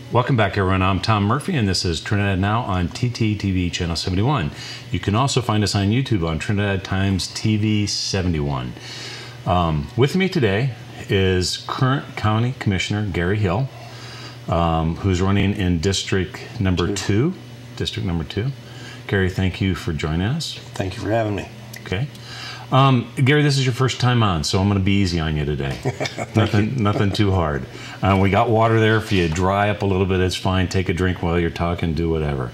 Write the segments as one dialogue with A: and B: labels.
A: Welcome back, everyone. I'm Tom Murphy, and this is Trinidad Now on TTTV Channel 71. You can also find us on YouTube on Trinidad Times TV 71. With me today is current County Commissioner Gary Hill, who's running in District Number 2. District Number 2. Gary, thank you for joining us.
B: Thank you for having me.
A: Okay. Gary, this is your first time on, so I'm going to be easy on you today. Nothing too hard. We got water there. If you dry up a little bit, it's fine. Take a drink while you're talking, do whatever.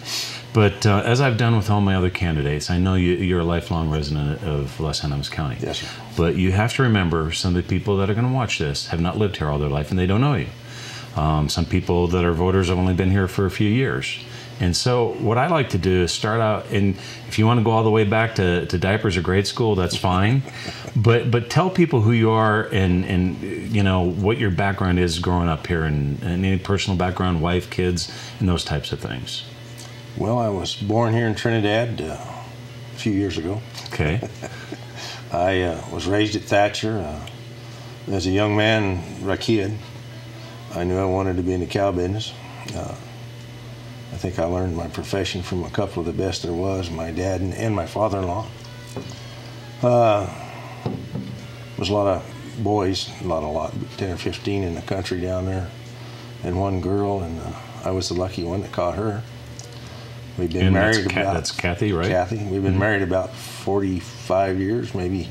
A: But as I've done with all my other candidates, I know you're a lifelong resident of Los Angeles County.
B: Yes, sir.
A: But you have to remember, some of the people that are going to watch this have not lived here all their life, and they don't know you. Some people that are voters have only been here for a few years. And so what I like to do is start out, and if you want to go all the way back to diapers or grade school, that's fine. but tell people who you are and you know what your background is growing up here, and any personal background, wife, kids, and those types of things.
B: Well, I was born here in Trinidad a few years ago.
A: Okay.
B: I was raised at Thatcher. As a young man, a kid, I knew I wanted to be in the cow business. I think I learned my profession from a couple of the best there was, my dad and my father-in-law. There was a lot of boys, a lot, 10 or 15 in the country down there, and one girl, and I was the lucky one that caught her. We've been married
A: that's Kathy, right?
B: Kathy. We've been married about 45 years, maybe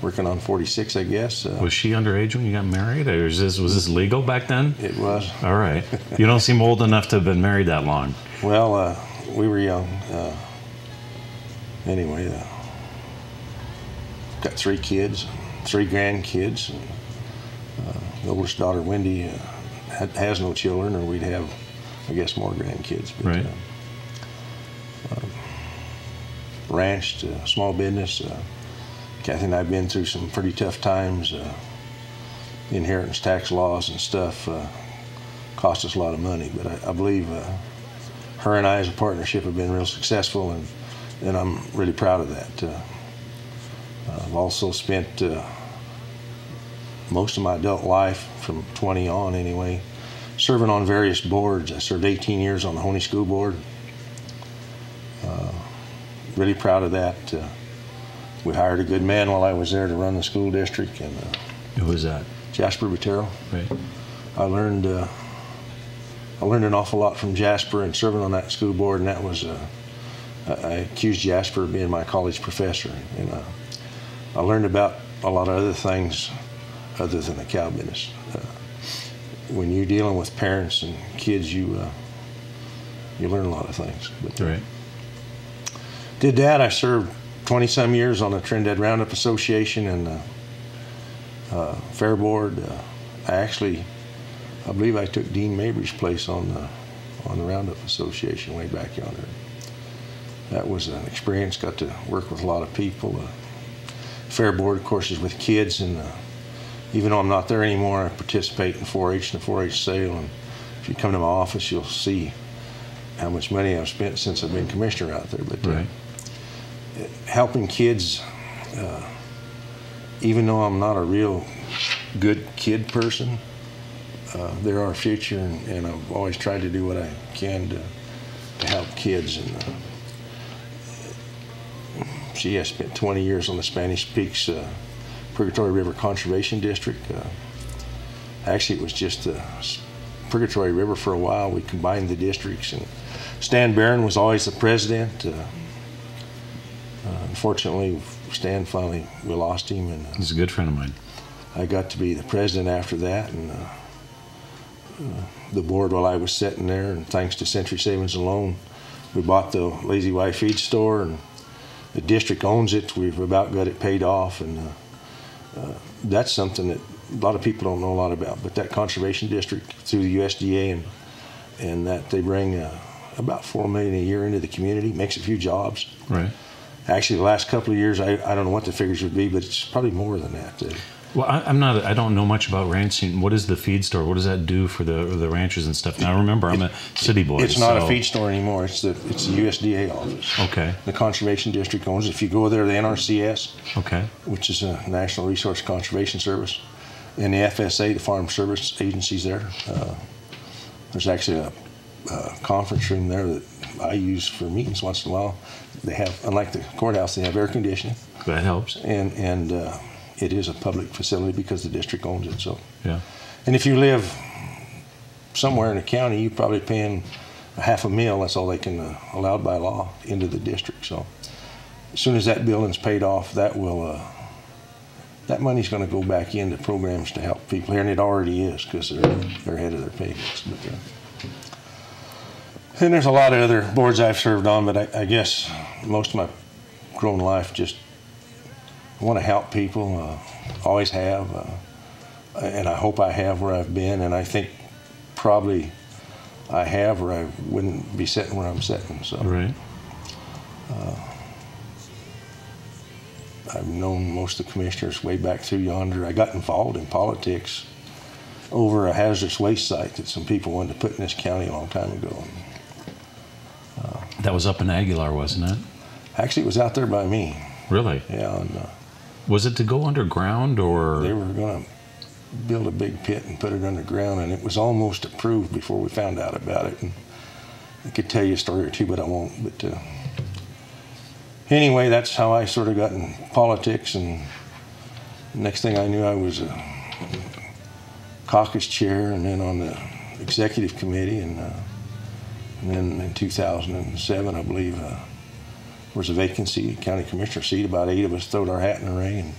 B: working on 46, I guess.
A: Was she underage when you got married, or was this legal back then?
B: It was.
A: All right. You don't seem old enough to have been married that long.
B: Well, we were young. Anyway, got 3 kids, 3 grandkids. And, the oldest daughter, Wendy, has no children, or we'd have, I guess, more grandkids. But,
A: right.
B: Ranched, small business. Kathy and I have been through some pretty tough times. Inheritance tax laws and stuff cost us a lot of money, but I believe her and I as a partnership have been real successful, and I'm really proud of that. I've also spent most of my adult life, from 20 on anyway, serving on various boards. I served 18 years on the Honey School Board. Really proud of that. We hired a good man while I was there to run the school district. And
A: who was that?
B: Jasper Botero.
A: Right.
B: I learned an awful lot from Jasper and serving on that school board, and that was I accused Jasper of being my college professor, and I learned about a lot of other things other than the cow business. When you're dealing with parents and kids, you learn a lot of things. But,
A: right.
B: Did that. I served 20-some years on the Trinidad Roundup Association and Fair Board. I believe I took Dean Mabry's place on the Roundup Association way back yonder. That was an experience. Got to work with a lot of people. Fair Board, of course, is with kids, and even though I'm not there anymore, I participate in 4-H and the 4-H sale. And if you come to my office, you'll see how much money I've spent since I've been commissioner out there. But
A: right.
B: Helping kids, even though I'm not a real good kid person, they're our future, and I've always tried to do what I can to help kids. And I spent 20 years on the Spanish Peaks Purgatory River Conservation District. Actually, it was just the Purgatory River for a while. We combined the districts, and Stan Barron was always the president. Unfortunately, Stan we lost him, and
A: he's a good friend of mine.
B: I got to be the president after that, and the board while I was sitting there, and thanks to Century Savings and Loan, we bought the Lazy Y feed store, and the district owns it. We've about got it paid off, and that's something that a lot of people don't know a lot about. But that conservation district through the USDA and that they bring about $4 million a year into the community, makes a few jobs.
A: Right.
B: Actually, the last couple of years, I don't know what the figures would be, but it's probably more than that.
A: Well, I don't know much about ranching. What is the feed store? What does that do for the ranchers and stuff? Now, remember, I'm a city boy.
B: It's not a feed store anymore. It's the USDA office.
A: Okay.
B: The Conservation District owns it. If you go there, the NRCS,
A: okay,
B: which is a National Resource Conservation Service, and the FSA, the Farm Service Agencies there, There's actually a conference room there that I use for meetings once in a while. They have, unlike the courthouse, they have air conditioning.
A: That helps.
B: And it is a public facility because the district owns it. So
A: yeah.
B: And if you live somewhere in the county, you're probably paying a half a meal. That's all they can allowed by law into the district. So as soon as that building's paid off, that will that money's going to go back into programs to help people here, and it already is because they're ahead of their payments. And there's a lot of other boards I've served on, but I guess most of my grown life just want to help people. Always have, and I hope I have where I've been, and I think probably I have, or I wouldn't be sitting where I'm sitting. So.
A: Right.
B: I've known most of the commissioners way back through yonder. I got involved in politics over a hazardous waste site that some people wanted to put in this county a long time ago.
A: That was up in Aguilar, wasn't it?
B: Actually, it was out there by me.
A: Really?
B: Yeah. And,
A: was it to go underground, or?
B: They were going to build a big pit and put it underground, and it was almost approved before we found out about it. And I could tell you a story or two, but I won't. But anyway, that's how I sort of got in politics, and next thing I knew, I was a caucus chair, and then on the executive committee, and then in 2007, I believe, there was a vacancy, county commissioner seat. About 8 of us throwed our hat in the ring. And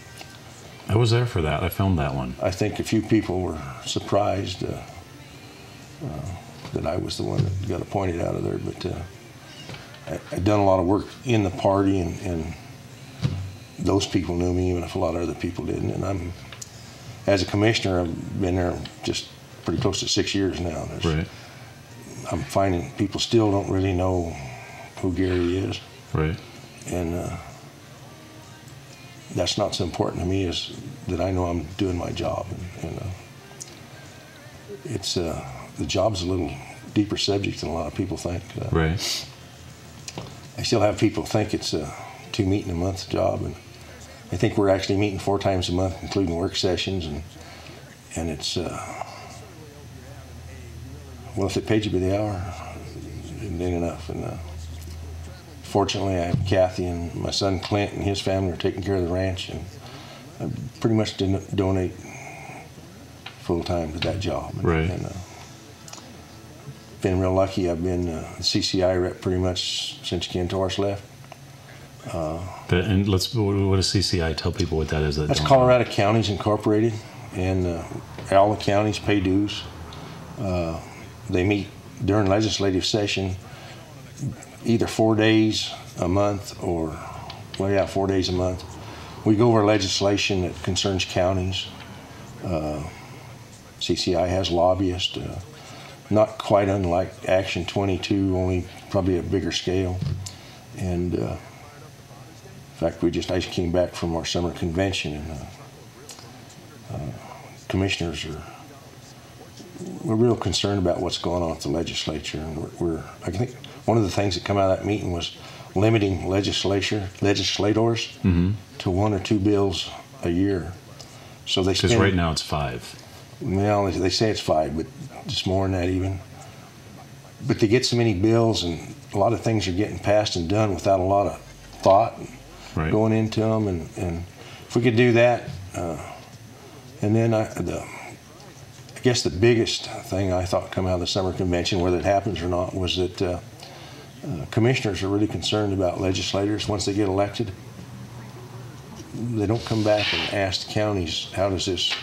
A: I was there for that. I filmed that one.
B: I think a few people were surprised that I was the one that got appointed out of there, but I'd done a lot of work in the party, and those people knew me, even if a lot of other people didn't. And as a commissioner, I've been there just pretty close to 6 years now.
A: Right.
B: I'm finding people still don't really know who Gary is.
A: Right.
B: And that's not so important to me as that I know I'm doing my job. And it's the job's a little deeper subject than a lot of people think.
A: Right.
B: I still have people think it's a 2 meeting a month job, and I think we're actually meeting 4 times a month, including work sessions, and it's well, if they paid you by the hour, it ain't enough. And fortunately, I have Kathy and my son Clint and his family are taking care of the ranch, and I pretty much didn't donate full time to that job.
A: Right.
B: And, been real lucky. I've been the CCI rep pretty much since Ken Torres left.
A: And what is CCI? Tell people what that is.
B: That's Colorado Counties Incorporated, and all the counties pay dues. They meet during legislative session either 4 days a month or, 4 days a month. We go over legislation that concerns counties. CCI has lobbyists, not quite unlike Action 22, only probably a bigger scale. And in fact, I just came back from our summer convention, and commissioners we're real concerned about what's going on with the legislature, and I think one of the things that come out of that meeting was limiting legislators
A: mm-hmm.
B: to 1 or 2 bills a year. So they
A: because right now it's 5.
B: Well, they say it's 5, but it's more than that even. But they get so many bills, and a lot of things are getting passed and done without a lot of thought
A: right.
B: going into them. And if we could do that, and then I guess the biggest thing I thought come out of the summer convention, whether it happens or not, was that commissioners are really concerned about legislators once they get elected. They don't come back and ask the counties, how does this,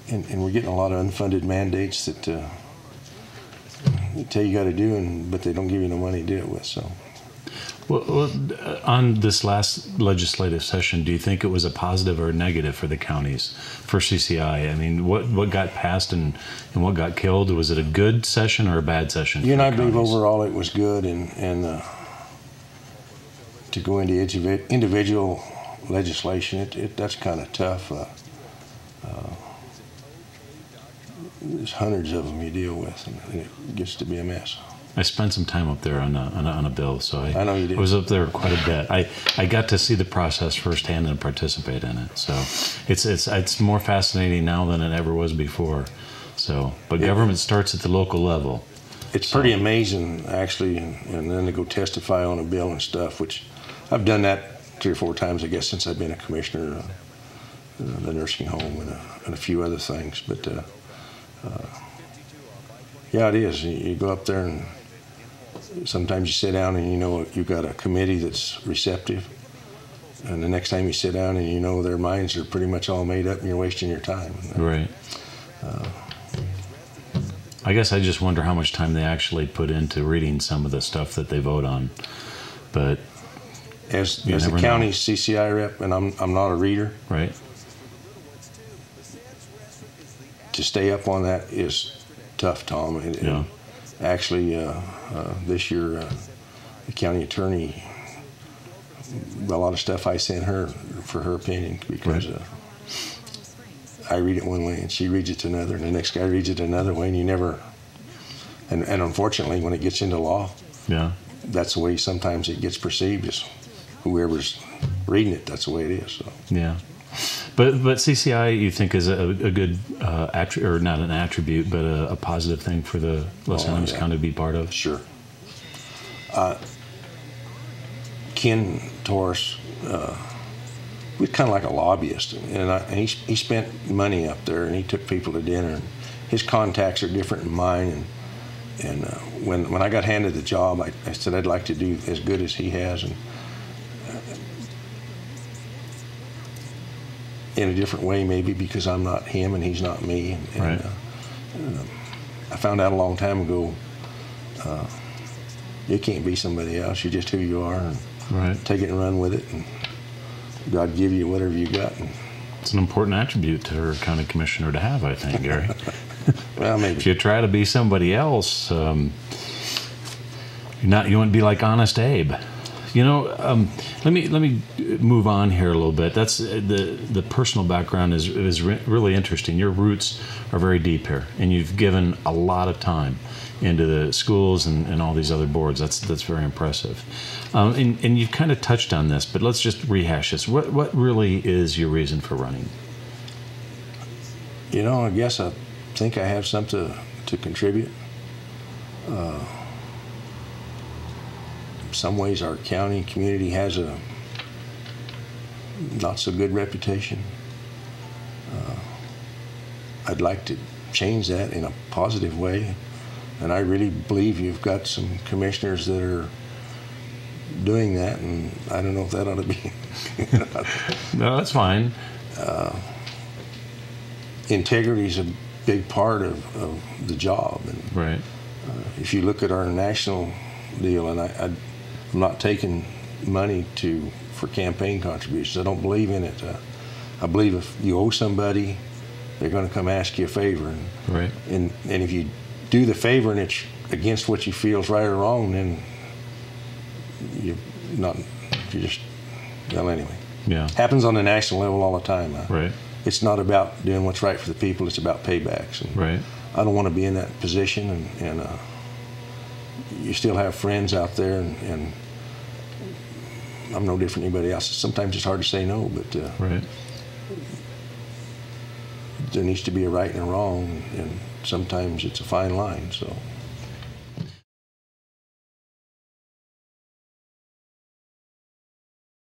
B: and we're getting a lot of unfunded mandates that they tell you got to do, but they don't give you no money to do it with. So.
A: Well, on this last legislative session, do you think it was a positive or a negative for the counties, for CCI? I mean, what got passed and what got killed? Was it a good session or a bad session?
B: You and I believe overall it was good, and to go into individual legislation, that's kind of tough. There's hundreds of them you deal with, and it gets to be a mess.
A: I spent some time up there on a bill, so
B: I know you did.
A: I was up there quite a bit. I got to see the process firsthand and participate in it. So it's more fascinating now than it ever was before. So, but government starts at the local level.
B: It's pretty amazing, actually, and then to go testify on a bill and stuff, which I've done that 3 or 4 times, I guess, since I've been a commissioner, the nursing home and a few other things. But yeah, it is. You go up there and sometimes you sit down and you know you've got a committee that's receptive, and the next time you sit down and you know their minds are pretty much all made up and you're wasting your time.
A: Right. I guess I just wonder how much time they actually put into reading some of the stuff that they vote on. But
B: as the county CCI rep, and I'm not a reader.
A: Right.
B: To stay up on that is tough, Tom.
A: Yeah.
B: Actually, this year, the county attorney, a lot of stuff I sent her for her opinion, because I read it one way and she reads it another, and the next guy reads it another way, and you never. And unfortunately, when it gets into law,
A: yeah,
B: that's the way sometimes it gets perceived, is whoever's reading it, that's the way it is. So.
A: Yeah. But CCI, you think, is a good or not an attribute, but a positive thing for the Los Alamos County to be part of?
B: Sure. Ken Torres, was kind of like a lobbyist, and he spent money up there, and he took people to dinner. And his contacts are different than mine, and when I got handed the job, I said I'd like to do as good as he has, and in a different way, maybe, because I'm not him and he's not me. And
A: right.
B: I found out a long time ago, you can't be somebody else. You're just who you are, and
A: right.
B: Take it and run with it, and God give you whatever you got. And
A: it's an important attribute to a county commissioner to have, I think, Gary.
B: Well, maybe.
A: If you try to be somebody else, you wouldn't be like Honest Abe. You know, let me move on here a little bit. That's the personal background is really interesting. Your roots are very deep here, and you've given a lot of time into the schools and all these other boards. That's very impressive. And you've kind of touched on this, but let's just rehash this. What really is your reason for running?
B: You know, I guess I think I have something to contribute. In some ways, our county community has a not so good reputation. I'd like to change that in a positive way, and I really believe you've got some commissioners that are doing that, and I don't know if that ought to be.
A: No, that's fine.
B: Integrity is a big part of the job, and
A: right.
B: If you look at our national deal, and I'm not taking money for campaign contributions. I don't believe in it. I believe if you owe somebody, they're going to come ask you a favor,
A: right.
B: And if you do the favor and it's against what you feel is right or wrong, then well, anyway.
A: Yeah.
B: Happens on the national level all the time.
A: Right.
B: It's not about doing what's right for the people. It's about paybacks. And
A: right.
B: I don't want to be in that position, and you still have friends out there, and I'm no different than anybody else. Sometimes it's hard to say no, but
A: right.
B: There needs to be a right and a wrong, and sometimes it's a fine line. So